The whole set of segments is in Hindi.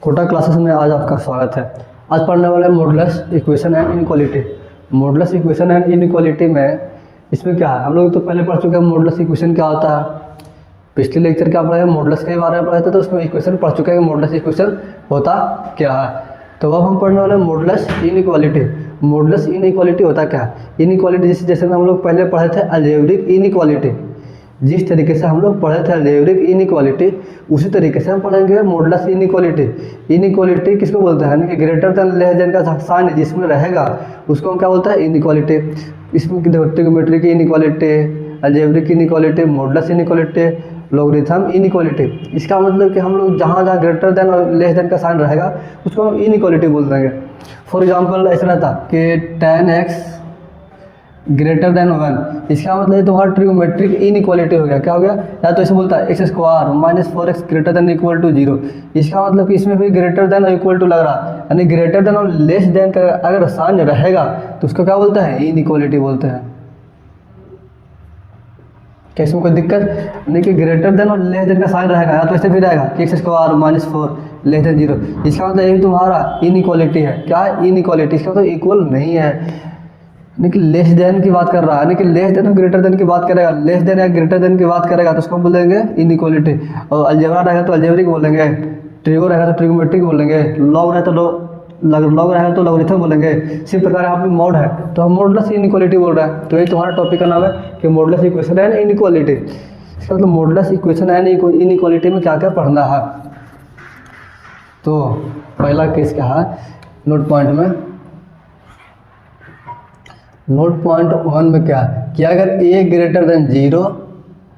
कोटा क्लासेस में आज आपका स्वागत है। आज पढ़ने वाले modulus equation and inequality. Modulus equation and inequality में इसमें क्या है, हम लोग तो पहले पढ़ चुके हैं मॉडुलस इक्वेशन क्या होता है। पिछले लेक्चर क्या पढ़े, मॉडुलस के बारे में पढ़े थे, तो उसमें इक्वेशन पढ़ चुके हैं कि मॉडुलस इक्वेशन होता क्या है। तो अब हम पढ़ने वाले मॉडुलस इनइक्वालिटी। मॉडुलस इनइक्वालिटी होता क्या है? इनइक्वालिटी जैसे हम लोग पहले पढ़े थे अलजेब्रिक इनइक्वालिटी। जिस तरीके से हम लोग पढ़े थे अलजेब्रिक इनइक्वालिटी, उसी तरीके से हम पढ़ेंगे मॉडुलस इनइक्वालिटी। इनइक्वालिटी किसको बोलते हैं? यानी कि ग्रेटर देन लेस देन का साइन जिसमें रहेगा उसको हम क्या बोलते हैं? इनइक्वालिटी। इसमें ट्रिग्नोमेट्री की inequality, algebraic inequality, modulus inequality, logarithm inequality. इसका मतलब कि हम लोग जहाँ जहाँ ग्रेटर देन और लेस देन का साइन रहेगा उसको हम इनइक्वालिटी बोल देंगे। फॉर एग्जांपल ऐसा रहता कि tan x ग्रेटर देन 1, इसका मतलब ये तुम्हारा ट्रिग्नोमेट्रिक इनइक्वालिटी हो गया। क्या हो गया? या तो ऐसे बोलता है x² - 4x greater than equal to 0। इसका मतलब कि इसमें भी ग्रेटर देन और इक्वल टू लग रहा है, यानी ग्रेटर देन और लेस देन का अगर साइन रहेगा तो उसको क्या बोलते हैं? इनइक्वालिटी बोलते हैं। क्या इसमें कोई दिक्कत नहीं? कि ग्रेटर देन और लेस देन का साइन रहेगा, या तो ऐसे भी रहेगा कि x² - 4 लेस देन 0। इसका मतलब ये तुम्हारा इनइक्वालिटी है। क्या है? इनइक्वालिटी। इसका मतलब इक्वल नहीं है, यानी कि लेस देन की बात कर रहा है, यानी कि लेस देन और ग्रेटर देन की बात करेगा, लेस देन या ग्रेटर देन की बात करेगा तो उसको बोलेंगे इनइक्वालिटी। और अलजेब्रा रहेगा तो अलजेब्रिक बोलेंगे, ट्रिगो रहेगा तो ट्रिग्नोमेट्रिक बोलेंगे, लॉग रहेगा तो लॉगरिथम बोलेंगे। इसी प्रकार यहाँ पे मॉड है तो हम मॉडुलस इनइक्वालिटी बोल रहे हैं। तो ये तुम्हारा टॉपिक का नाम है कि मॉडुलस इक्वेशन एंड इनइक्वालिटी। इसका मतलब मॉडुलस इक्वेशन एंड इनइक्वालिटी में क्या क्या पढ़ना है। तो पहला केस क्या है नोट पॉइंट में, नोट पॉइंट 1 में क्या है कि अगर a ग्रेटर देन 0,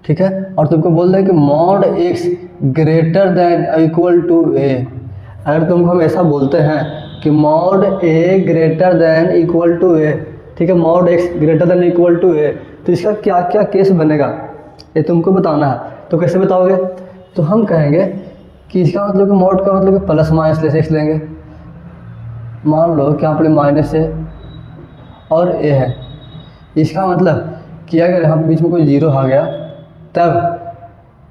ठीक है, और तुमको बोल दें कि mod x greater than equal to a। अगर तुमको हम ऐसा बोलते हैं कि mod a greater than equal to a, ठीक है, mod x greater than equal to a, तो इसका क्या क्या केस बनेगा ये तुमको बताना है। तो कैसे बताओगे? तो हम कहेंगे कि इसका मतलब कि मॉड का मतलब कि प्लस माइनस लेस x लेंगे। मान लो कि यहाँ पर माइनस है और a है, इसका मतलब कि अगर यहाँ बीच में कोई 0 आ गया तब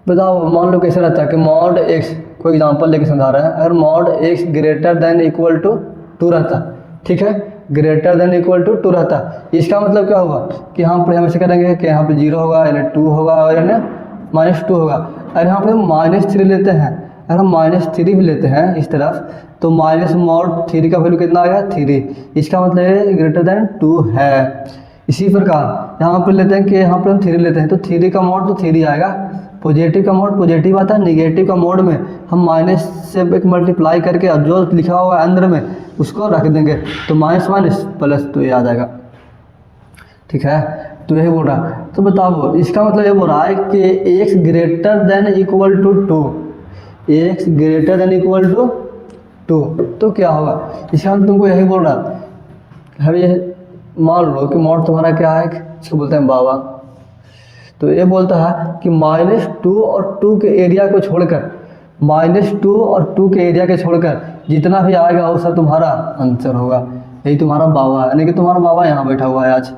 बताओ, मान लो कैसे रहता है कि मॉड x, कोई एग्जांपल लेके समझा रहे हैं, अगर mod x greater than equal to 2 रहता, ठीक है, ग्रेटर देन इक्वल टू 2 रहता, इसका मतलब क्या होगा कि यहाँ पर हम ऐसे करेंगे कि यहाँ पे 0 होगा, यानी 2 होगा और यानी -2 होगा। अगर यहाँ पर -3 लेते हैं, अगर हम -3 भी लेते हैं इस तरफ, तो माइनस मॉड 3 का वैल्यू कितना आ गया? 3। इसका मतलब है ग्रेटर देन 2 है। इसी प्रकार यहाँ पर लेते हैं कि यहाँ पर हम 3 लेते हैं तो 3 का मॉड तो 3 आएगा, पॉजिटिव का मॉड पॉजिटिव आता है, निगेटिव का मॉड में हम माइनस से एक मल्टीप्लाई करके और जो लिखा हुआ है अंदर में उसको रख देंगे, तो माइनस माइनस प्लस तो ये आ जाएगा, ठीक है। तो यही बोल रहा है। तो बताओ इसका मतलब ये बोल रहा है कि x greater than equal to 2, x greater than equal to 2, तो क्या होगा? इसका मतलब तुमको यही बोल रहा है। ये मान लो कि मॉड तुम्हारा क्या है, इसको बोलते हैं बाबा। तो ये बोलता है कि -2 और 2 के एरिया को छोड़कर, -2 और 2 के एरिया के छोड़कर जितना भी आएगा वो सब तुम्हारा आंसर होगा। यही तुम्हारा बाबा है, यानी कि तुम्हारा बाबा यहाँ बैठा हुआ है आज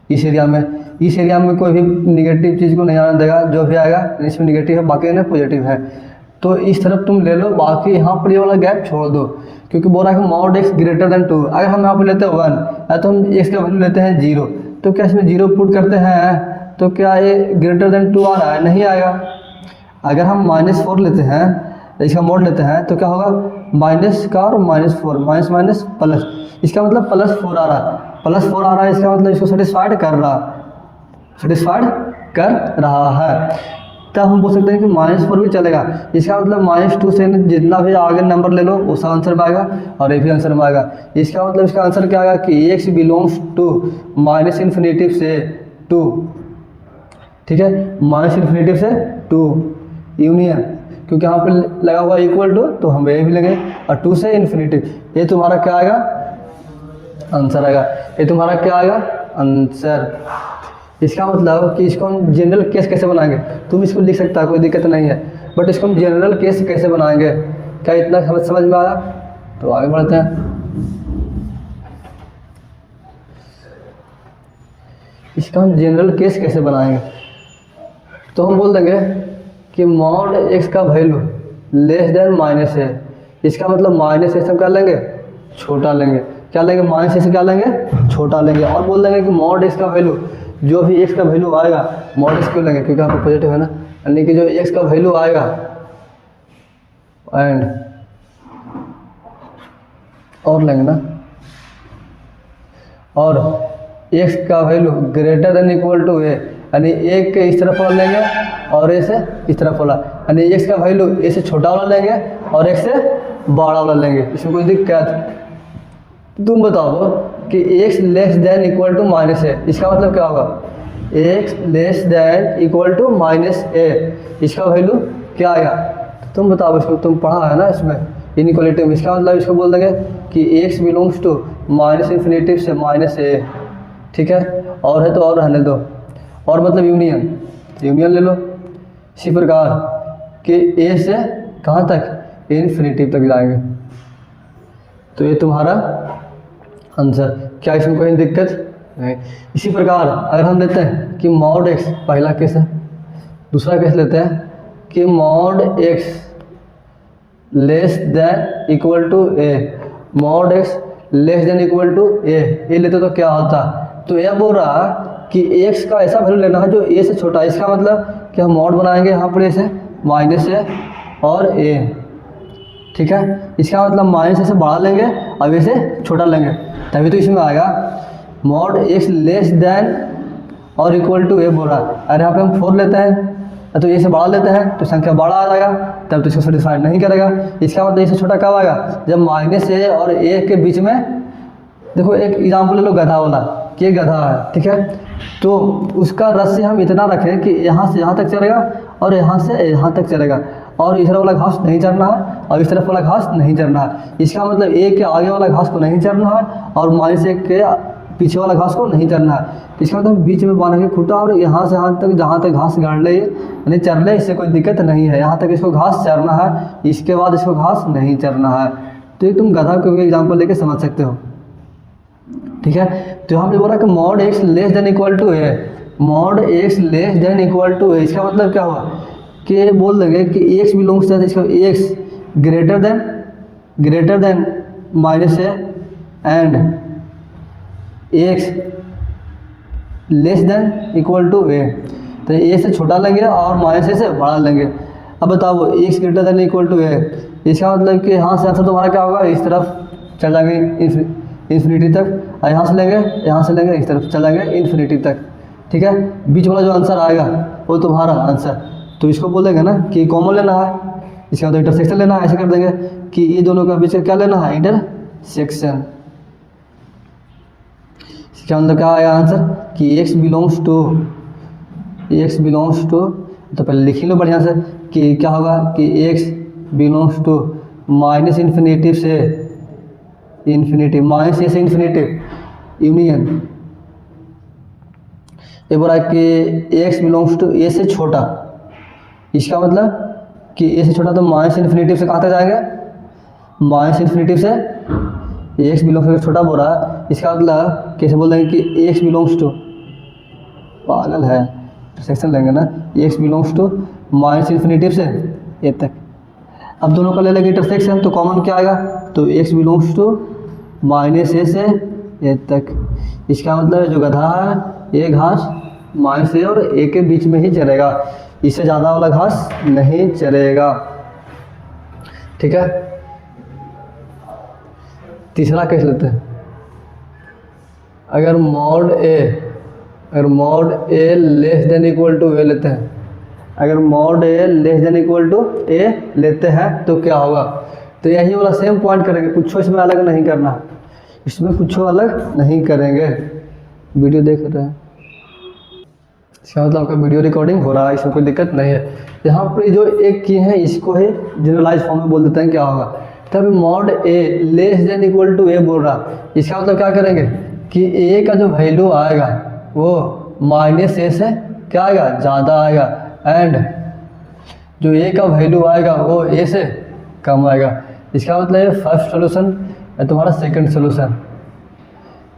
इस एरिया में। इस एरिया में कोई भी निगेटिव चीज़ को नहीं आने देगा, जो भी आएगा इसमें निगेटिव है, बाकी में पॉजिटिव है। तो इस तरफ तुम ले लो, बाकी यहाँ पर ये वाला गैप छोड़ दो, क्योंकि बोल रहा है कि मॉड x ग्रेटर देन 2। अगर हम यहाँ पर लेते हैं 1 या तो हम x का वैल्यू लेते हैं 0, तो क्या इसमें 0 पुट करते हैं तो क्या ये ग्रेटर देन 2 आ रहा है? नहीं आएगा। अगर हम -4 लेते हैं, इसका मॉड लेते हैं, तो क्या होगा? माइनस का और -4, माइनस माइनस प्लस, इसका मतलब +4 आ रहा है, +4 आ रहा है, इसका मतलब इसको सेटिस्फाइड कर रहा है। तब हम बोल सकते हैं कि -4 भी चलेगा। इसका मतलब -2 से जितना भी आगे नंबर ले लो वो सब आंसर में आएगा और ये भी आंसर में आएगा। इसका मतलब इसका आंसर क्या आएगा कि x बिलोंग्स टू -∞ से 2, ठीक है, -∞ से 2 यूनियन, क्योंकि यहाँ पे लगा हुआ इक्वल टू, तो हम ये भी लेंगे, और 2 से ∞। ये तुम्हारा क्या आएगा? आंसर आएगा। ये तुम्हारा क्या आएगा? आंसर। इसका मतलब कि इसको हम जनरल केस कैसे बनाएंगे, तुम इसको लिख सकता है, कोई दिक्कत नहीं है, बट इसको हम जनरल केस कैसे बनाएंगे, क्या इतना समझ में आया? तो आगे बढ़ते हैं। इसका हम जनरल केस कैसे बनाएंगे, तो हम बोल देंगे कि मॉड x का वैल्यू लेस देन माइनस है, इसका मतलब माइनस ए से हम क्या लेंगे, छोटा लेंगे। क्या लेंगे, माइनस ए से क्या लेंगे, छोटा लेंगे। और बोल देंगे कि मॉड एक्स का वैल्यू, जो भी एक्स का वैल्यू आएगा मॉड एक्स क्यों लेंगे, क्योंकि आपको पॉजिटिव है ना, यानी कि जो एक्स का वैल्यू आएगा एंड और लेंगे ना, और एक्स का value greater than equal to a, यानी ए के इस तरफ वाला लेंगे और ए से इस तरफ वाला, यानी एक्स का वैल्यू ए से छोटा वाला लेंगे और एक्स से बड़ा वाला लेंगे। इसमें कोई दिक्कत, तुम बताओ कि x less than equal to minus a, इसका मतलब क्या होगा, x less than equal to minus a, इसका वैल्यू क्या आएगा, तुम बताओ। इसको तुम पढ़ा है ना इसमें इनइक्वालिटी में, इसका मतलब इसको बोल देंगे कि x belongs to minus infinity से माइनस ए, ठीक है। और है तो और रहने दो, और मतलब यूनियन, यूनियन ले लो। इसी प्रकार कि a से कहाँ तक, इन्फिनिटी तक जाएंगे। तो ये तुम्हारा आंसर, क्या इसमें कोई दिक्कत नहीं। इसी प्रकार अगर हम लेते हैं कि मॉड एक्स, पहला केस है, दूसरा केस लेते हैं कि mod x less than equal to a, mod x less than equal to a, ये लेते तो क्या होता, तो यह बोल रहा कि एक्स का ऐसा वैल्यू लेना है जो ए से छोटा है। इसका मतलब कि हम मॉड बनाएंगे यहाँ पर ए से माइनस ए और ए, ठीक है। इसका मतलब माइनस ए से बड़ा लेंगे और ए से छोटा लेंगे, तभी तो इसमें आएगा मॉड एक्स लेस देन और इक्वल टू ए बोल रहा है। अरे यहाँ पे हम 4 लेते हैं तो ए से बड़ा लेते हैं तो संख्या बड़ा आ जाएगा, तब तो इसको सेटिस्फाइड नहीं करेगा। इसका मतलब ए से छोटा कब आएगा, जब माइनस ए और ए के बीच में, देखो एक एग्जाम्पल ले लो गधा वाला, कि ये गधा है, ठीक है, तो उसका रस्सी हम इतना रखें कि यहाँ से यहाँ तक चलेगा और यहाँ से यहाँ तक चलेगा, और इस तरफ वाला घास नहीं चढ़ना है और इस तरफ वाला घास नहीं चढ़ना है। इसका मतलब ए के आगे वाला घास को नहीं चढ़ना है और माइनस ए के पीछे वाला घास को नहीं चढ़ना है। इसका मतलब बीच में बांध के खूंटा और यहाँ से यहाँ तक जहाँ तक घास गाड़ ले यानी चढ़ ले, इससे कोई दिक्कत नहीं है। यहाँ तक इसको घास चढ़ना है, इसके बाद इसको घास नहीं चढ़ना है। तो ये तुम गधा के एग्जाम्पल लेके समझ सकते हो, ठीक है। तो यहाँ पे बोला कि mod x less than equal to a, mod x less than equal to a, इसका मतलब क्या हुआ कि बोल देंगे कि एक्स बिलोंग्स टू, इसका x greater than minus a and x less than equal to a, तो ए से छोटा लेंगे और माइनस ए से बड़ा लेंगे। अब बताओ x greater than equal to a, इसका मतलब कि यहाँ से आंसर तुम्हारा क्या होगा, इस तरफ चल जाएंगे इन्फिनिटी तक, और यहाँ से लेंगे इस तरफ चल जाएंगे इन्फिनिटी तक, ठीक है। बीच वाला जो आंसर आएगा वो तुम्हारा आंसर। तो इसको बोलेंगे ना कि कॉमन लेना है, इसका तो इंटरसेक्शन लेना है, ऐसे कर देंगे कि ये दोनों का बीच का क्या लेना है, इंटरसेक्शन। इसका मतलब क्या आया आंसर कि x बिलोंग्स टू, तो पहले लिख लो बढ़िया से कि क्या होगा कि x belongs to minus infinity से इन्फिनिटी, माइनस ए से इन्फिनिटी यूनियन। ये बोला कि x बिलोंग्स टू ए से छोटा, इसका मतलब कि ए से छोटा तो माइनस इन्फिनिटी से कहाँ तक जाएगा, माइनस इन्फिनिटी से एक्स बिलोंग्स टू छोटा बोल रहा है। इसका मतलब कैसे बोल देंगे कि एक्स बिलोंग्स टू, पागल है, सेक्शन लेंगे ना, x belongs to minus infinity से ए तक। अब दोनों का ले लेंगे इंटरसेक्शन, तो कॉमन क्या आएगा, तो x belongs to minus a से ए तक। इसका मतलब जो गधा है ये घास माइनस ए और ए के बीच में ही चलेगा, इससे ज़्यादा वाला घास नहीं चलेगा, ठीक है। तीसरा केस लेते हैं, अगर mod a less than equal to a लेते हैं, अगर mod a less than equal to a लेते हैं तो क्या होगा, तो यही वाला सेम पॉइंट करेंगे, कुछ इसमें अलग नहीं करना, इसमें कुछ अलग नहीं करेंगे। वीडियो देख रहे हैं, इसका मतलब आपका वीडियो रिकॉर्डिंग हो रहा है, इसमें कोई दिक्कत नहीं है। यहाँ पर जो एक किए हैं इसको ही जनरलाइज फॉर्म में बोल देते हैं, क्या होगा, तब mod a less than equal to a बोल रहा, इसका मतलब क्या करेंगे कि ए का जो वैल्यू आएगा वो माइनस ए से क्या आएगा, ज़्यादा आएगा, एंड जो ए का वैल्यू आएगा वो ए से कम आएगा। इसका मतलब ये फर्स्ट सोल्यूशन है तुम्हारा, सेकंड सोल्यूशन।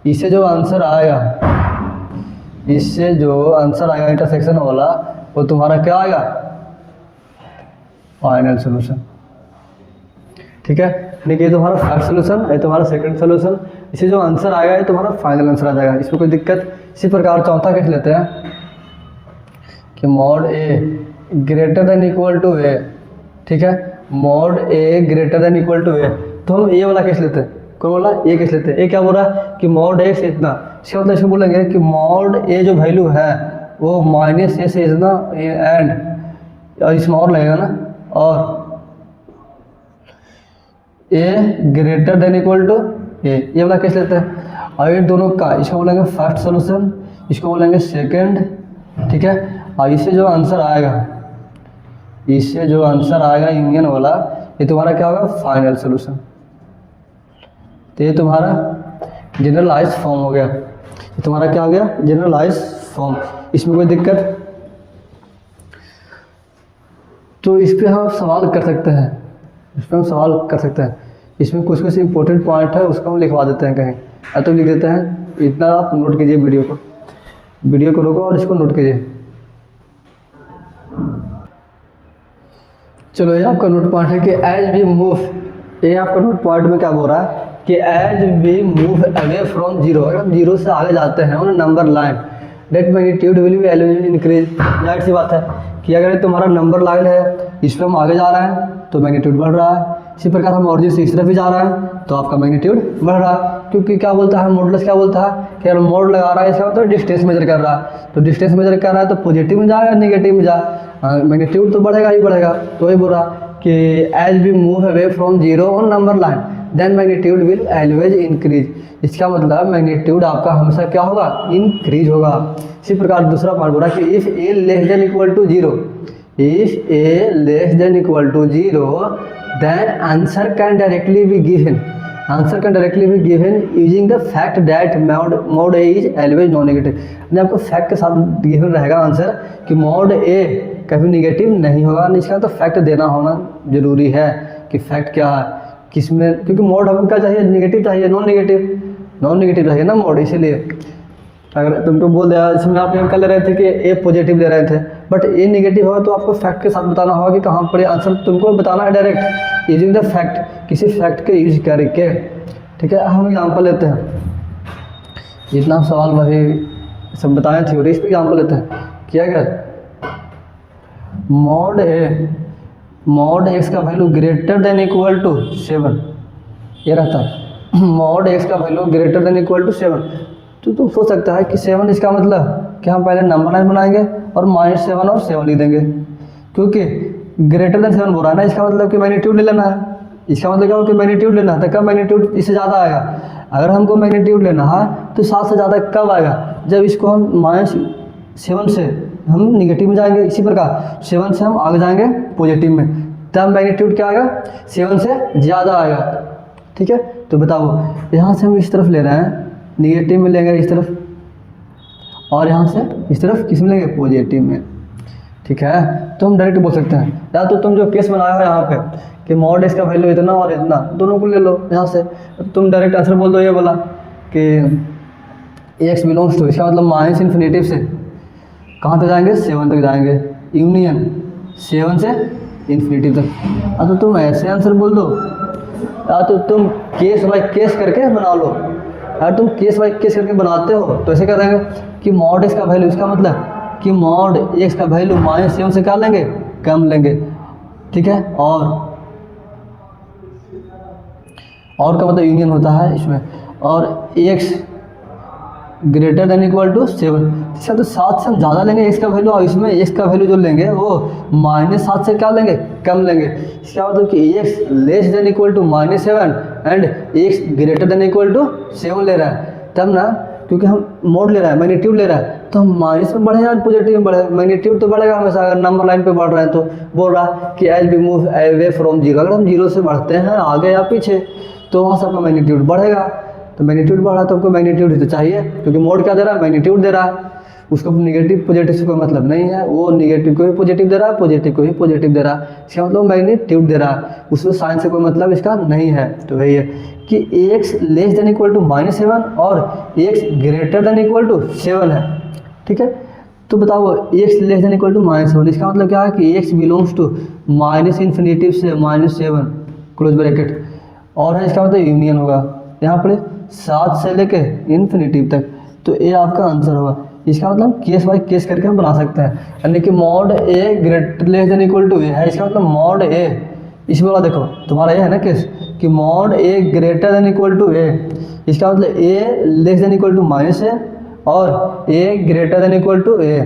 इससे जो आंसर आएगा इंटरसेक्शन वाला वो तुम्हारा क्या आएगा, फाइनल सोल्यूशन, ठीक है, यानी कि ये तुम्हारा फर्स्ट सोल्यूशन, ये तुम्हारा सेकंड सोल्यूशन, इसे जो आंसर आएगा ये तुम्हारा फाइनल आंसर आ जाएगा, इसमें कोई दिक्कत। इसी प्रकार चौथा केस लेते हैं कि mod a greater than equal to a, ठीक है, mod a greater than equal to a, तो हम ए वाला केस लेते हैं। कौन बोला? ए केस लेते हैं। ए क्या बोल रहा है कि मॉड एक्स इतना, इसका मतलब इसको बोलेंगे कि मॉड ए जो वैल्यू है वो माइनस ए से इतना एंड, और इसमें और लगेगा ना, और a greater than equal to a, ये वाला केस लेते हैं। और इन दोनों का इसको बोलेंगे फर्स्ट सोल्यूशन, इसको बोलेंगे सेकंड, ठीक है, और इससे जो आंसर आएगा, इससे जो आंसर आएगा यूनियन वाला, ये तुम्हारा क्या होगा? Final solution. तो ये तुम्हारा जनरलाइज फॉर्म हो गया, ये तुम्हारा क्या हो गया? Generalise form. इसमें कोई दिक्कत? तो इस पर हम सवाल कर सकते हैं, इस पर हम सवाल कर सकते हैं। इसमें कुछ कुछ इंपॉर्टेंट पॉइंट है, उसको हम लिखवा देते हैं कहीं, या तो लिख देते हैं। इतना आप नोट कीजिए, वीडियो को रोको और इसको नोट कीजिए। चलो, ये आपका नोट पॉइंट है कि एज वी मूव, ये आपका नोट पॉइंट में क्या बोल रहा है कि as we move away from zero, अगर हम जीरो से आगे जाते हैं on number line, that magnitude will be increase. जाहिर सी बात है कि अगर तुम्हारा नंबर लाइन है, इस पर हम आगे जा रहे हैं तो मैग्नीट्यूड बढ़ रहा है। इसी प्रकार हम ऑरिजिन से इस तरफ भी जा रहे हैं तो आपका मैग्नीट्यूड बढ़ रहा है, क्योंकि क्या बोलता है मॉडुलस, क्या बोलता है कि अगर मोड लगा रहा है इसका मतलब डिस्टेंस मेजर कर रहा है, तो डिस्टेंस मेजर कर रहा है तो पॉजिटिव में जाए या नेगेटिव में जाए, मैग्नीट्यूड तो बढ़ेगा ही बढ़ेगा। तो वही बोल रहा कि as we move away from zero on number line then magnitude will always increase. इसका मतलब मैग्नीट्यूड आपका हमेशा क्या होगा? इंक्रीज होगा। इसी प्रकार दूसरा पॉइंट बोल रहा है कि if a less than equal to zero, if a less than equal to 0 then answer can directly be given, answer can directly be given using the fact that mod a is always non negative। यानी आपको फैक्ट के साथ गिवन रहेगा आंसर कि mod a कभी नेगेटिव नहीं होगा। इसका तो फैक्ट देना होना जरूरी है कि फैक्ट क्या है किसमें, क्योंकि मोड हमको क्या चाहिए? नेगेटिव चाहिए, नॉन नेगेटिव चाहिए ना मोड। इसीलिए अगर तुमको बोल दिया, इसमें आप क्या ले रहे थे कि ए पॉजिटिव ले रहे थे, बट ए नेगेटिव होगा तो आपको फैक्ट के साथ बताना होगा कि कहाँ पर आंसर तुमको बताना है डायरेक्ट यूजिंग द फैक्ट, किसी फैक्ट के यूज करके। ठीक है, हम एग्जांपल लेते हैं, जितना सवाल वही सब बताए थ्योरी, इस पर एग्जांपल लेते हैं। क्या क्या? मॉड एक्स का value greater than equal to 7, ये रहता है मॉड एक्स का value greater than equal to 7। तो तुम सोच सकता है कि 7 इसका मतलब कि हम पहले नंबर लाइन बनाएंगे और -7 और 7 लिख देंगे, क्योंकि ग्रेटर देन 7 बोल रहा है ना, इसका मतलब कि मैग्नीट्यूड ले लेना है। इसका मतलब क्या हो कि मैग्नीट्यूड लेना है, तो कब मैग्नीट्यूड इससे ज़्यादा आएगा? अगर हमको मैग्नीट्यूड लेना है तो 7 से ज़्यादा कब आएगा? जब इसको हम -7 से हम निगेटिव में जाएंगे। इसी प्रकार 7 से हम आगे जाएंगे पॉजिटिव में, तब मैग्नीट्यूड क्या आएगा? 7 से ज़्यादा आएगा। ठीक है, तो बताओ, यहाँ से हम इस तरफ ले रहे हैं, निगेटिव में लेंगे इस तरफ, और यहाँ से इस तरफ किस में लेंगे? पॉजिटिव में। ठीक है, तो हम डायरेक्ट बोल सकते हैं, या तो तुम जो केस बनाया हो यहाँ पे कि मॉड एक्स का वैल्यू इतना और इतना, दोनों को ले लो यहाँ से, तुम डायरेक्ट आंसर बोल दो। ये बोला कि एक्स बिलोंग्स टू, इसका मतलब -∞ से कहाँ तक जाएंगे? 7 तक जाएंगे, यूनियन 7 से ∞ तक। या तो तुम ऐसे आंसर बोल दो, या तो तुम केस बाय केस करके बना लो। अगर तुम केस बाय केस करके बनाते हो तो ऐसे कर देंगे कि मॉड एक्स का वैल्यू, इसका मतलब कि मॉड एक्स का वैल्यू -7 से क्या लेंगे? कम लेंगे। ठीक है, और का मतलब यूनियन होता है इसमें, और x greater than equal to 7, इसका तो 7 से हम ज़्यादा लेंगे एक्स का वैल्यू, और इसमें एक्स का वैल्यू जो लेंगे वो -7 से क्या लेंगे? कम लेंगे। इसका मतलब कि x less than equal to -7 and x greater than equal to 7 ले रहा है, तब ना, क्योंकि हम मोड ले रहा है, मैग्नीट्यूड ले रहा है, तो हम माइनस में बढ़े या पॉजिटिव में बढ़े? मैग्नीट्यूड तो बढ़ेगा हमेशा, अगर नंबर लाइन पे बढ़ रहे हैं। तो बोल रहा है कि as we move away from zero, अगर हम जीरो से बढ़ते हैं आगे या पीछे तो वहाँ सबका मैग्नीट्यूड बढ़ेगा। तो मैग्नीट्यूड बढ़ा तो हमको मैग्नीट्यूड ही तो चाहिए, क्योंकि मोड क्या दे रहा है? मैग्नीट्यूड दे रहा है। उसको नेगेटिव पॉजिटिव से कोई मतलब नहीं है, वो नेगेटिव को ही पॉजिटिव दे रहा है, पॉजिटिव को ही पॉजिटिव दे रहा है, इसका मतलब मैग्नीट्यूड दे रहा है, उसमें साइन से कोई मतलब इसका नहीं है। तो वही है कि x less than equal to -7 और x greater than equal to 7 है। ठीक है, तो बताओ x less than equal to -7, इसका मतलब क्या है कि एक्स बिलोंग्स टू -∞ से -7, क्लोज ब्रैकेट, और है इसका मतलब यूनियन होगा। यहाँ पर 7 से लेके इन्फिनिटी तक, तो ये आपका आंसर होगा। इसका मतलब केस बाय केस करके हम बना सकते हैं, यानी कि mod a greater less than equal to a है, इसका मतलब मॉड ए, इसमें वाला देखो तुम्हारा ये है ना केस कि mod a greater than equal to a, इसका मतलब a less than equal to minus a और a greater than equal to a,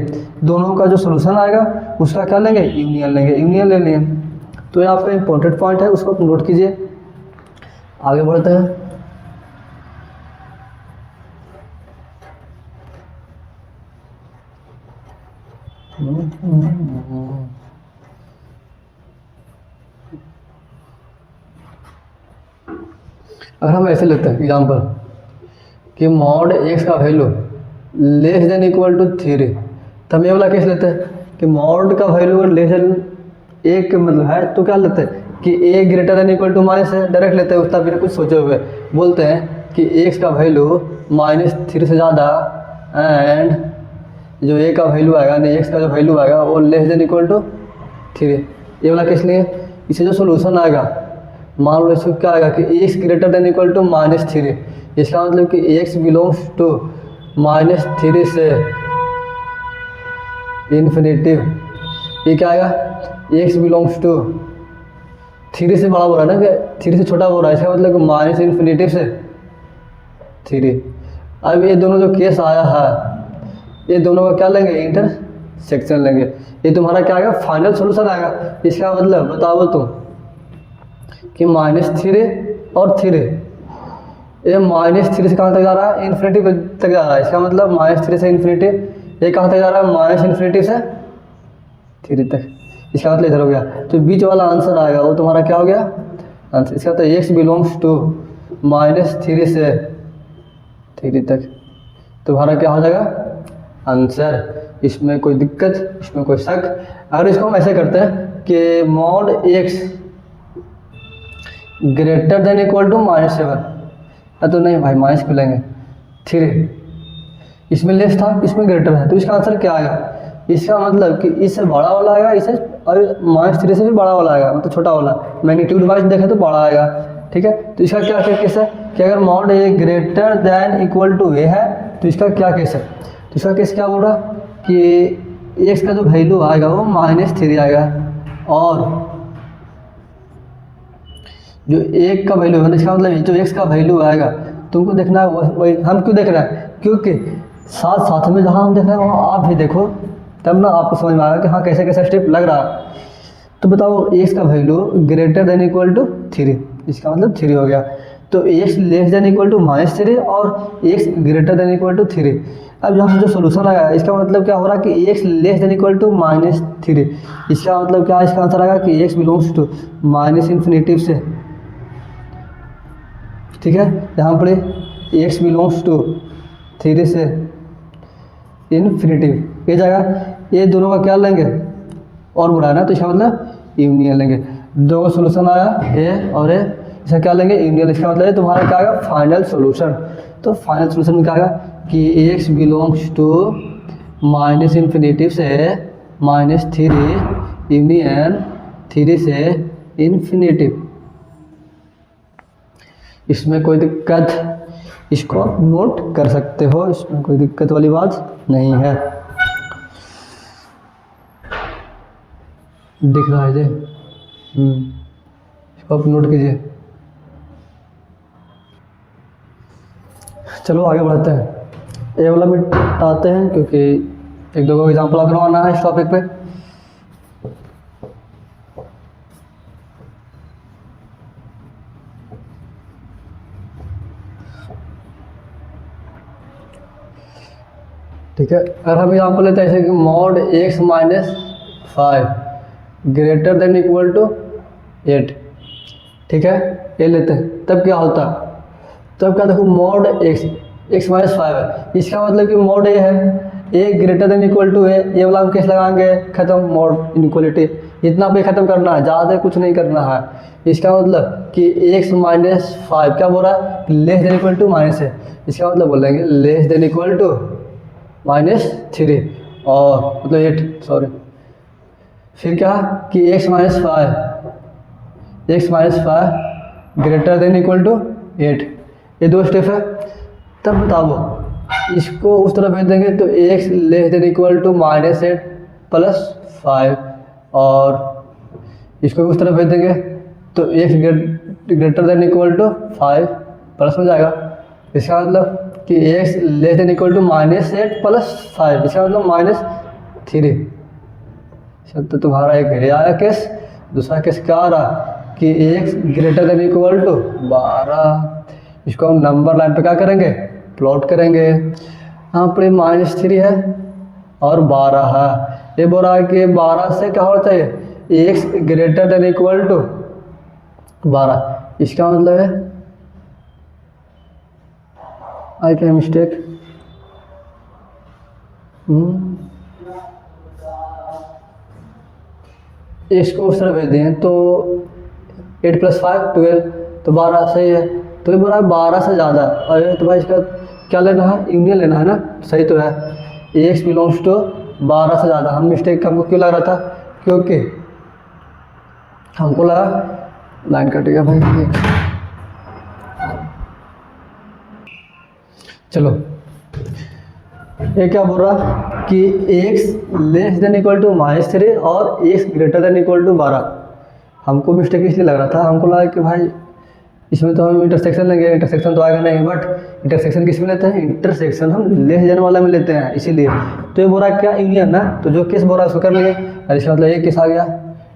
दोनों का जो सोल्यूशन आएगा उसका क्या लेंगे, यूनियन लेंगे, यूनियन ले लिए। तो ये आपका इंपॉर्टेंट पॉइंट है, उसको नोट कीजिए। आगे बढ़ते हैं। अगर हम ऐसे लेते हैं एग्जाम्पल कि मॉड एक्स का value less than equal to 3, तो हम ये वाला केस लेते हैं कि मॉड का वैल्यू अगर लेस देन एक मतलब है तो क्या लेते हैं कि a greater than equal to minus है, डायरेक्ट लेते हैं, उसका बिना कुछ सोचे हुए बोलते हैं कि एक्स का वैल्यू -3 से ज़्यादा एंड जो ए का वैल्यू आएगा नहीं एक्स का जो वैल्यू आएगा वो लेस देन इक्वल टू 3, ये वाला केस लिए। इसे जो सोल्यूशन आएगा मान लो इसको क्या आएगा कि x greater than equal to -3, इसका मतलब कि एक्स बिलोंग्स टू -3 से इन्फिनिटिव, ये क्या आएगा एक्स बिलोंग्स टू 3 से बड़ा बोल रहा है ना कि 3 से छोटा बोल रहा है, इसका मतलब कि माइनस इन्फिनिटिव से 3। अब ये दोनों जो केस आया है ये दोनों का क्या लेंगे, इंटरसेक्शन लेंगे, ये तुम्हारा क्या आएगा फाइनल सोल्यूशन आएगा। इसका मतलब बताओ तुम कि -3 और 3, ये -3 से कहाँ तक जा रहा है, इन्फिनिटी तक जा रहा है, इसका मतलब -3 से इन्फिनिटी, ये कहाँ तक जा रहा है -इन्फिनिटी से 3 तक, इसका मतलब इधर हो गया। तो बीच वाला आंसर आएगा वो तुम्हारा क्या हो गया आंसर, इसका मतलब एक्स बिलोंग्स टू -3 से 3 तक, तुम्हारा क्या हो जाएगा आंसर। इसमें कोई दिक्कत, इसमें कोई शक। अगर इसको हम ऐसे करते हैं कि mod x greater than equal to -7, तो नहीं भाई माइनस क्यों लेंगे 3, इसमें लेस था इसमें ग्रेटर है, तो इसका आंसर क्या आएगा, इसका मतलब कि इससे बड़ा वाला आएगा, इससे और -3 से भी बड़ा वाला आएगा, मतलब छोटा वाला मैग्नीट्यूड वाइज देखें तो बड़ा आएगा, ठीक है। तो इसका क्या केस है कि अगर mod a greater than equal to a है तो इसका क्या केस है, तो इसका केस क्या बोल रहा कि एक्स का जो वैल्यू आएगा वो -3 आएगा और जो एक का वैल्यू है, इसका मतलब जो एक्स का वैल्यू आएगा तुमको देखना है वही, हम क्यों देख रहे हैं क्योंकि साथ साथ में जहाँ हम देख रहे हैं वहाँ आप भी देखो, तब ना आपको समझ में आएगा कि हाँ कैसे कैसे स्टेप लग रहा है। तो बताओ एक्स का value greater than equal to 3, इसका मतलब 3 हो गया, तो x less than equal to -3 और x greater than equal to 3। अब यहाँ से जो सोल्यूशन आया इसका मतलब क्या हो रहा है कि x less than equal to -3, इसका मतलब क्या, इसका आंसर आएगा कि एक्स बिलोंग्स टू इन्फिनिटिव से, ठीक है। यहाँ पर एक्स बिलोंग्स टू 3 से इन्फिनिटिव ये जाएगा, ये दोनों का क्या लेंगे और बुरा है ना, तो इसका मतलब यूनियन लेंगे। दो का सोल्यूशन आया ए और ए, इसका क्या लेंगे यूनियन, इसका मतलब तुम्हारा क्या आएगा फाइनल सोल्यूशन। तो फाइनल सोल्यूशन में क्या आएगा कि एक्स बिलोंग्स टू -इन्फिनिटिव से -3 यूनियन 3 से इन्फिनिटिव। इसमें कोई दिक्कत, इसको आप नोट कर सकते हो, इसमें कोई दिक्कत वाली बात नहीं है। दिख रहा है जी, इसको आप नोट कीजिए। चलो आगे बढ़ते हैं, ये वाला भी आते हैं क्योंकि एक दो एग्जाम्पल करवाना है इस टॉपिक पे। ठीक है, अगर हम एग्जाम्पल लेते हैं ऐसे कि mod x - 5 greater than equal to 8, ठीक है, ये लेते हैं, तब क्या होता है, तब क्या देखो मॉड x - 5 है, इसका मतलब कि मॉड a है, a greater than equal to a, ये वाला हम केस लगाएंगे, खत्म मॉड इनइक्वलिटी, इतना पे खत्म करना है, ज़्यादा कुछ नहीं करना है। इसका मतलब कि x - 5 क्या बोल रहा है less than equal to minus है, इसका मतलब बोलेंगे लेस देन इक्वल टू -3 और मतलब 8 सॉरी, फिर क्या कि x - 5 x minus 5 greater than equal to 8, ये 2 स्टेप है। तब बताओ इसको उस तरफ भेज देंगे तो x less than equal to -8 plus 5, और इसको भी उस तरफ भेज देंगे तो x greater than equal to 5 plus हो जाएगा। इसका मतलब कि x less than equal to -8 plus 5, इसका मतलब -3। तो तुम्हारा एक ये आया केस। दूसरा केस क्या आ रहा कि x greater than equal to 12, इसको हम नंबर लाइन पे क्या करेंगे, प्लॉट करेंगे। यहाँ पर -3 है और 12 है, ये बोल रहा है कि 12 से क्या होना चाहिए, x greater than equal to 12। इसका मतलब है आई क्या मिस्टेक, इसको उस तरह भेज दें तो 8 + 5 12, तो 12 सही है। तो ये बोला 12 से ज़्यादा, और तो भाई इसका क्या लेना है, यूनियन लेना है ना, सही तो है। एक्स बिलोंग्स टू 12 से ज़्यादा। हम मिस्टेक हमको क्यों लग रहा था, क्योंकि हमको लगा लाइन कटेगा भाई। चलो ये क्या बोल रहा कि x less than equal to -3 और x greater than equal to 12। हमको मिस्टेक इसलिए लग रहा था, हमको लगा कि भाई इसमें तो हम इंटरसेक्शन लेंगे, इंटरसेक्शन तो आएगा नहीं, बट इंटरसेक्शन किस में लेते हैं, इंटरसेक्शन हम लेस देन वाला में लेते हैं इसीलिए। तो ये बोल रहा क्या, यूनियन ना, तो जो केस बोल रहा है उसको कर लेंगे। और इसका मतलब एक केस आ गया।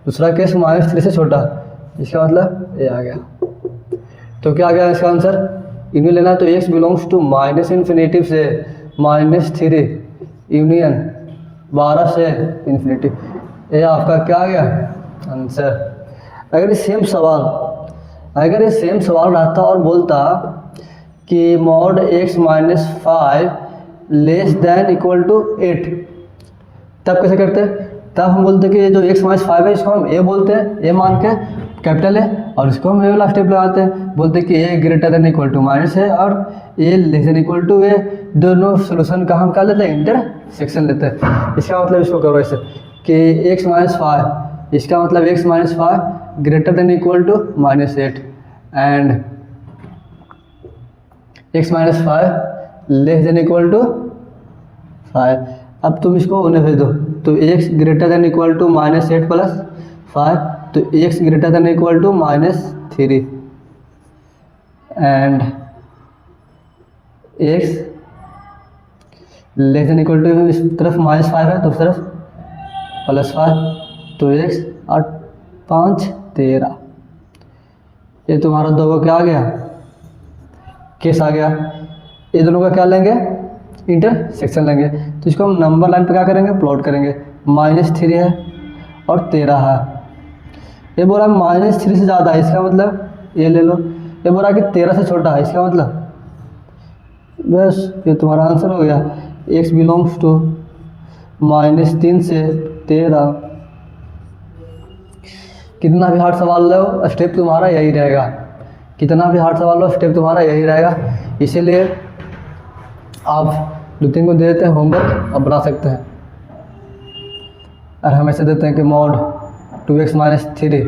दूसरा केस -3 से छोटा, इसका मतलब ये आ गया। तो क्या आ गया इसका आंसर, यूनियन लेना तो x बिलोंग्स टू -∞ से -3 यूनियन 12 से इन्फिनिटी, ये आपका क्या आ गया आंसर। अगर ये सेम सवाल रहता और बोलता कि mod x - 5 less than equal to 8, तब कैसे करते, तब हम बोलते कि जो x - 5 है इसको हम a बोलते हैं, a मान के कैपिटल है, और इसको हम ए वाला स्टेप लगाते हैं, बोलते हैं कि a greater than equal to minus है और a less than equal to a. दोनों सोल्यूशन का हम क्या लेते हैं, इंटरसेक्शन लेते हैं। इसका मतलब इसको करो ऐसे कि x - 5, इसका मतलब x - 5 greater than equal to -8 and x - 5 less than equal to 5। अब तुम इसको उन्हें भेज दो तो x greater than equal to -8 plus 5, तो x greater than equal to -3 and x less than equal to, इस तरफ -5 है तो उस तरफ +5, तो x 8 5 13। ये तुम्हारा दो क्या आ गया, केस आ गया। ये दोनों का क्या लेंगे, इंटरसेक्शन लेंगे। तो इसको हम नंबर लाइन पे क्या करेंगे, प्लॉट करेंगे। -3 है और 13 है। ये बोला -3 से ज़्यादा है, इसका मतलब ये ले लो। ये बोला कि 13 से छोटा है, इसका मतलब बस ये तुम्हारा आंसर हो गया। x बिलोंग्स टू -3 से 13। कितना भी हार्ड सवाल लो स्टेप तुम्हारा यही रहेगा, कितना भी हार्ड सवाल लो स्टेप तुम्हारा यही रहेगा। इसीलिए आप द्वितीय को दे देते हैं होमवर्क, आप बना सकते हैं। और हम ऐसे देते हैं कि mod 2x - 3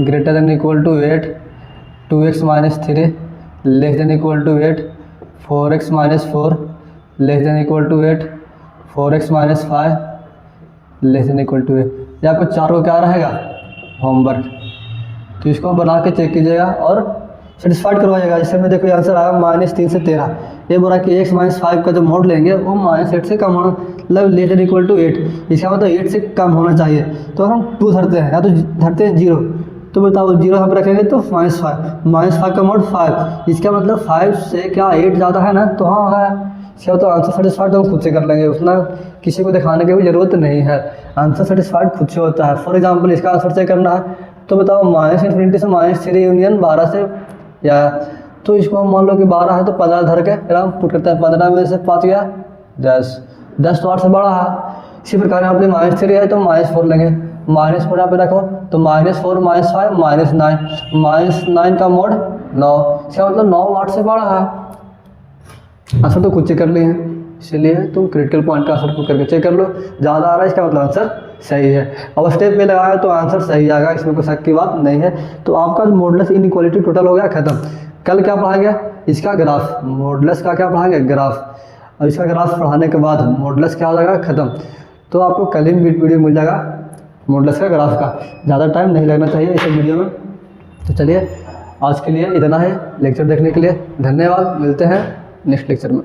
greater than equal to 8, 2x - 3 less than equal to 8, 4x - 4 less than equal to 8, 4x - 5 less than equal to 8। ये आपको चारों क्या रहेगा, होमवर्क। तो इसको बना के चेक कीजिएगा और सेटिस्फाइड करवाइएगा। जैसे में देखो आंसर आया -3 से 13। ये बोला कि x - 5 का जो मोड लेंगे वो -8 से कम होना, मतलब लेस देन इक्वल टू 8, इसका मतलब 8 से कम होना चाहिए। तो हम 2 धरते हैं या तो धरते हैं 0, तो बताओ 0 यहाँ पर रखेंगे तो -5 का मोड 5, इसका मतलब 5 से क्या 8 ज़्यादा है ना, तो हाँ है। इसका तो आंसर सेटिस्फाइड तो हम खुद से कर लेंगे, उतना किसी को दिखाने की भी ज़रूरत नहीं है, आंसर सेटिस्फाइड खुद से होता है। फॉर एग्जांपल इसका आंसर चेक करना है तो बताओ -∞ से -3 यूनियन 12 से, या तो इसको हम मान लो कि 12 है तो 15 धर के आराम पुट करते हैं। 15 में से 5 गया 10, 10 तो 8 से बड़ा है। इसी प्रकार यहाँ पे -3 है तो -4 लेंगे, -4 यहाँ पे रखो तो -4 -5 -9 का मोड 9, इसका मतलब 9 8 से बड़ा है। आंसर तो खुद चेक कर लिए हैं, इसलिए तुम क्रिटिकल पॉइंट का आंसर खुद करके चेक कर लो। ज़्यादा आ रहा है इसका मतलब आंसर सही है। अब स्टेप पे लगाया तो आंसर सही आएगा, इसमें कोई शक की बात नहीं है। तो आपका मॉडुलस इनइक्वालिटी टोटल हो गया खत्म। कल क्या पढ़ाएंगे? इसका ग्राफ, मॉडुलस का क्या पढ़ाएंगे? ग्राफ। और इसका ग्राफ पढ़ाने के बाद मॉडुलस क्या हो जाएगा? खत्म। तो आपको कल ही वीडियो मिल जाएगा मॉडुलस का, ग्राफ का। ज़्यादा टाइम नहीं लगना चाहिए इस वीडियो में। तो चलिए आज के लिए इतना है। लेक्चर देखने के लिए धन्यवाद। मिलते हैं नेक्स्ट लेक्चर में।